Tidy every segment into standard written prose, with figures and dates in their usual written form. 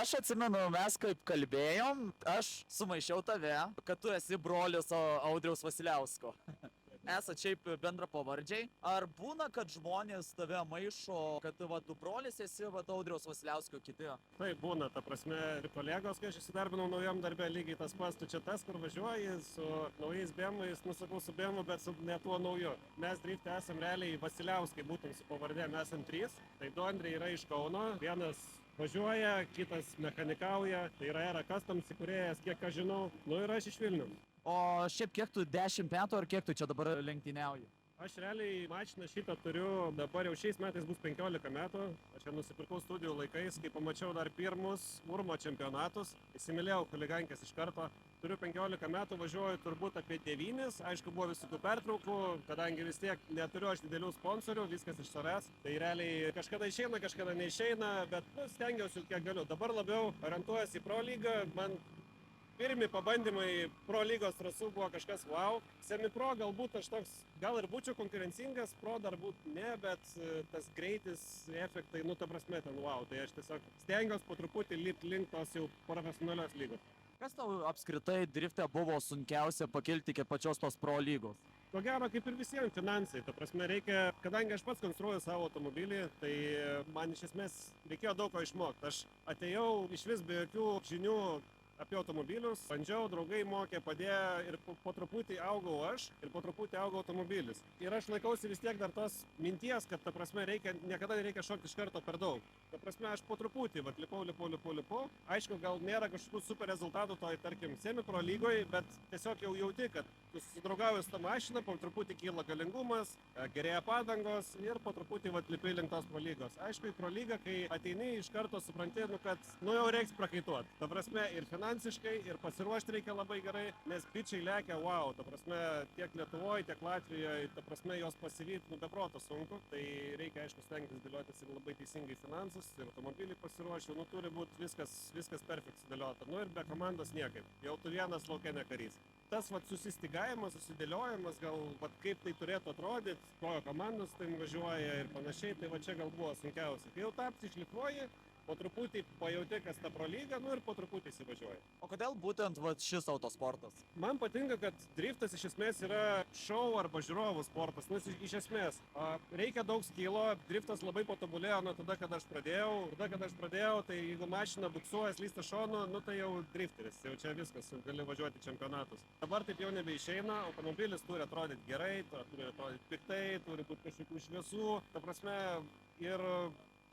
aš atsimenu, mes kaip kalbėjom, aš sumaišiau tave, kad tu esi brolis Audriaus Vasiliausko. Esat šiaip bendra pavardžiai. Ar būna, kad žmonės tave maišo, kad tu brolis esi Audriaus Vasiliausko kiti? Taip būna, ta prasme, ir kolegos, kai aš įsidarbinau naujam darbė, lygiai tas pats, tu čia tas, kur važiuoji su naujais BMW-ais, nusakau su BMW, bet su ne tuo nauju. Mes drifte esam realiai Vasiliauskai, būtent su pavardė, mes esam 3. Tai 2 Andriai yra iš Kauno, vienas važiuoja, kitas mechanikauja, tai yra Era Customs įkūrėjas, kiek aš žinau, nu ir aš iš Vilniaus. O šiaip kiek tu 10 metų ar kiek tu čia dabar lenktyniauji? Aš realiai mašiną šitą turiu, dabar jau šiais metais bus 15 metų. Aš ją nusipirkau studijų laikais, kai pamačiau dar pirmus Urmo čempionatus. Įsimylėjau chuligankės iš karto. Turiu 15 metų, važiuoju turbūt apie 9. Aišku, buvo visokių pertraukų, kadangi vis tiek neturiu aš didelių sponsorių, viskas iš savęs. Tai realiai kažkada išeina, kažkada neišeina, bet stengiausi kiek galiu. Dabar labiau orientuojuosi į Pro lygą. Man pirmi pabandymai Pro lygos trasų buvo kažkas wow. Semi-pro galbūt aš toks, gal ir būčiau konkurencingas, Pro dar būt ne, bet tas greitis, efektai, nu ta prasme ten wow. Tai aš tiesiog stengiausi po truputį lipti link tos jau profesionalios lygos. Kas tau apskritai drifte buvo sunkiausia pakilti iki pačios tos Pro lygos? Ko gero, kaip ir visiems finansai, ta prasme reikia, kadangi aš pats konstruoju savo automobilį, tai man iš esmės reikėjo daug ko išmokti. Aš atėjau iš vis be jokių žinių apie automobilius, bandžiau, draugai mokė, padėjo ir po truputį augau aš ir po truputį augo automobilis. Ir aš laikausi vis tiek dar tos minties, kad ta prasme niekada nereikia šokti iš karto per daug. Ta prasme aš po truputį, lipau. Aišku, gal nėra kažkokių super rezultatų toj, tarkim, semi-pro lygoje, bet tiesiog jau jauti, kad tu susidraugauji su tą mašiną, po truputį kyla galingumas, gerėja padangos ir po truputį lipi link tos Pro lygos. Aišku, į Pro lygą, kai ateini, iš karto supranti, kad jau reiks prakaituoti. Ta prasme ir finansiškai, ir pasiruošti reikia labai gerai, nes bičiai lekia, wow, ta prasme, tiek Lietuvoje, tiek Latvijoje, ta prasme, jos pasivyti, be proto sunku, tai reikia, aišku, stengtis dėliotis ir labai teisingai finansus, ir automobilį pasiruošiu, turi būti viskas perfekt sudėliota, ir be komandos niekaip, jau tu vienas lauke ne karys. Tas susistygavimas, susidėliojimas, gal kaip tai turėtų atrodyti, kojo komandos tai važiuoja ir panašiai, tai čia gal buvo sunkiausia. Kai jau tapsi išlipuoji, po truputį pajauti, kas ta Pro lyga, ir po truputį įsivažiuoji. O kodėl būtent šis autosportas? Man patinka, kad driftas iš esmės yra šou arba žiūrovų sportas. Iš esmės, reikia daug skilo, driftas labai patobulėjo nuo tada, kad aš pradėjau. Tai jeigu mašina buksuoja, slysta šonu, tai jau drifteris, jau čia viskas, gali važiuoti čempionatus. Dabar taip jau nebeišeina, automobilis turi atrodyti gerai, turi atrodyti piktai, turi būti kažkokių šviesų, ta prasme, ir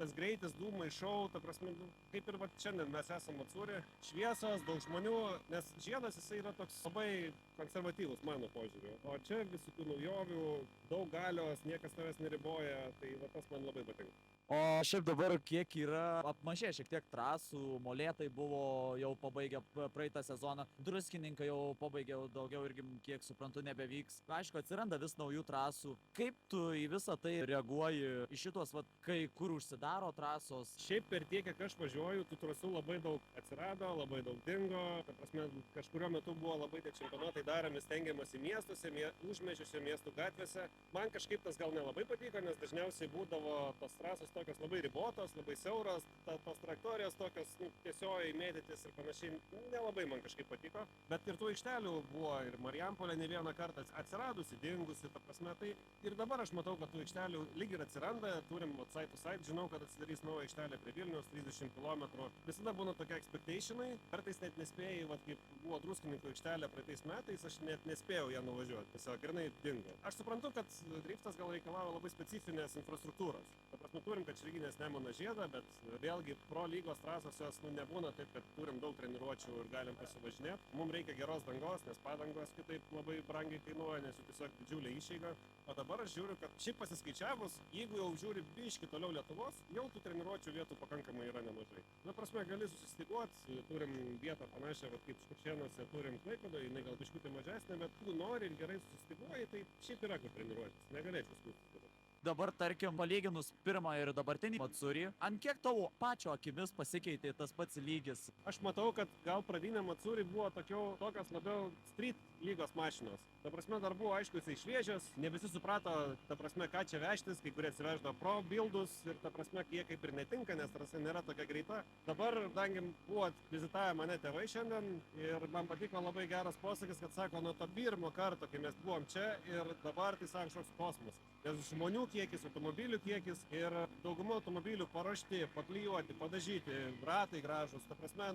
tas greitis, dūmai, šou, ta prasme, kaip ir šiandien mes esame Matsūri, šviesos, daug žmonių, nes žiedas jisai yra toks labai konservatyvus mano požiūriu, o čia visokių naujovių, daug galios, niekas tavęs neriboja, tai tas man labai patinka. O šiaip dabar kiek yra apmažė šiek tiek trasų, Molėtai buvo jau pabaigę praeitą sezoną, Druskininkai jau pabaigė daugiau irgi, kiek suprantu, nebevyks. Aišku, atsiranda vis naujų trasų. Kaip tu į visą tai reaguoji, į šitos, kai kur užsidaro trasos? Šiaip per tiek, kiek aš važiuoju, tų trasų labai daug atsirado, labai daug dingo. Ta prasme, kažkurio metu buvo labai tie čempionatai daromi, stengiamasi miestuose, užmiesčiuose, miestų gatvėse. Man kažkaip tas gal nelabai patiko, nes dažniausiai būdavo tos trasos tokios labai ribotos, labai siauros, tos traktorijos tokios tiesiogiai mėtytis ir panašiai, nelabai man kažkaip patiko. Bet ir tų aikštelių buvo ir Marijampolė ne vieną kartą atsiradusi, dingusi, ta prasme, tai ir dabar aš matau, kad tų aikštelių lyg ir atsiranda, turim side to side, žinau, kad atsidarys nauja aikštelė prie Vilniaus, 30 km. Visada būna tokie expectationai, kartais net nespėjai, kaip buvo Druskininkų aikštelė praeitais metais, aš net nespėjau ją nuvažiuoti, tiesiog grinai dingo. Aš suprantu, kad driftas gal reikalavo labai specifinės infrastruktūros. Ta prasme, turim Kačerginės Nemuno žiedą, bet vėlgi Pro lygos trasos jos nebūna taip, kad turim daug treniruočių ir galim pasivažinėti. Mums reikia geros dangos, nes padangos kitaip labai brangiai kainuoja, nes jų tiesiog didžiulė išeiga. O dabar aš žiūriu, kad šiaip pasiskaičiavus, jeigu jau žiūri biškį toliau Lietuvos, jau tų treniruočių vietų pakankamai yra nemažai. Na prasme, gali susistiguoti, turim vietą panašią, kaip Škuršėnuose turim Klaipėdoje, jinai gal biškutį mažesnė, bet tu nori ir gerai susistiguoji, tai šiaip yra kur treniruotis, negalėčiau skųstis dabar. Dabar, tarkim, palyginus pirmą ir dabartinį Matsuri, ant kiek tavo pačio akimis pasikeitė tas pats lygis? Aš matau, kad gal pradinė Matsuri buvo tokios labiau street lygos mašinos. Ta prasme, dar buvo aišku, jisai šviežias, ne visi suprato, ta prasme, ką čia vežtis, kai kurie atsiveždavo pro bildus ir ta prasme, jie kaip ir netinka, nes trasa nėra tokia greita. Dabar, kadangi buvo vizitavę mane tėvai šiandien ir man patiko labai geras posakis, kad sako, nuo to pirmo karto, kai mes buvom čia ir dabar tai sako kažkoks kosmosas. Nes žmonių kiekis, automobilių kiekis ir dauguma automobilių paruošti, paklijuoti, padažyti, ratai gražus, ta prasme,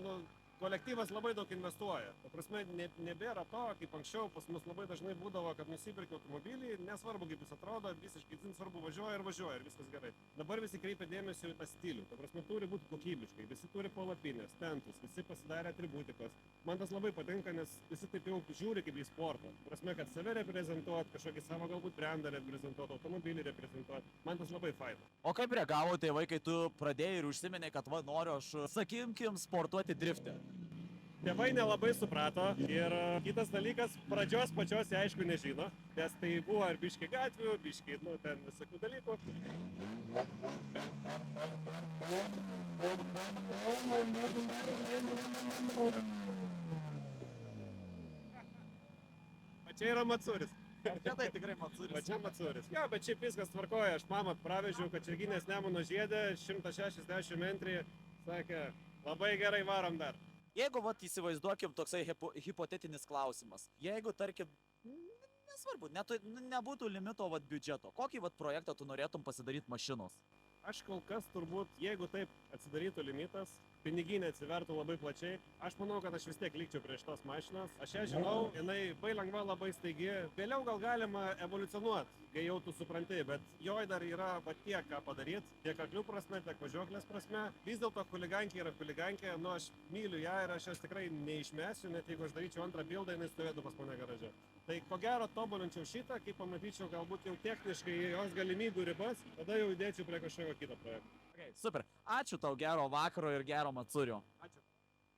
kolektyvas labai daug investuoja. Ta prasme, nebėra to, kaip anksčiau pas mus labai dažnai būdavo, kad nusipirki automobilį, nesvarbu kaip jis atrodo, visiškai svarbu važiuoja ir viskas gerai. Dabar visi kreipia dėmesio į tą stilių. Ta prasme, turi būti kokybiškai, visi turi palapinės, tentus, visi pasidarė atributikos. Man tas labai patinka, nes visi taip jau žiūri kaip į sportą. Ta prasme, kad save reprezentuot, kažkokį savo galbūt brandą reprezentuot, automobilį reprezentuot. Man tas labai faina. O kaip reagavo tėvai, kai tu pradėjai ir užsiminė, kad va noriu aš, sakykim, sportuoti driftę? Tėvai nelabai suprato ir kitas dalykas, pradžios pačios jie aišku nežino, nes tai buvo ir biški gatvių, biški, ten visokių dalykų. O čia yra Matsuris. Čia tai tikrai Matsuris. Va čia Matsuris. Jo, bet šiaip viskas tvarkoja, aš mamą pravežiau Kačerginės Nemuno žiede, 160 metrį, sakė, labai gerai varom dar. Jeigu, vat, įsivaizduokim toksai hipotetinis klausimas. Jeigu, tarkim, nesvarbu, nebūtų limito, vat, biudžeto, kokį, vat, projektą tu norėtum pasidaryti mašinos? Aš kol kas turbūt, jeigu taip atsidarytų limitas, piniginė atsivertų labai plačiai, aš manau, kad aš vis tiek likčiau prie šitos mašinos. Aš ją žinau, jinai labai lengva, labai staigi. Vėliau gal galima evoliucionuoti, kai jau tu supranti, bet joj dar yra va tiek ką padaryti, tiek aklių prasme, tiek važiuoklės prasme. Vis dėlto chuligankė yra chuligankė, aš myliu ją ir aš jos tikrai neišmesiu, net jeigu aš daryčiau antrą bildą, jinai stovėtų pas mane garaže. Tai ko gero tobulinčiau šitą, kai pamatyčiau galbūt jau techniškai jos galimybių ribas, tada jau įdėčiau prie kažkokio kito projekto. Okay, super. Ačiū tau, gero vakaro ir gero Matsurio. Ačiū.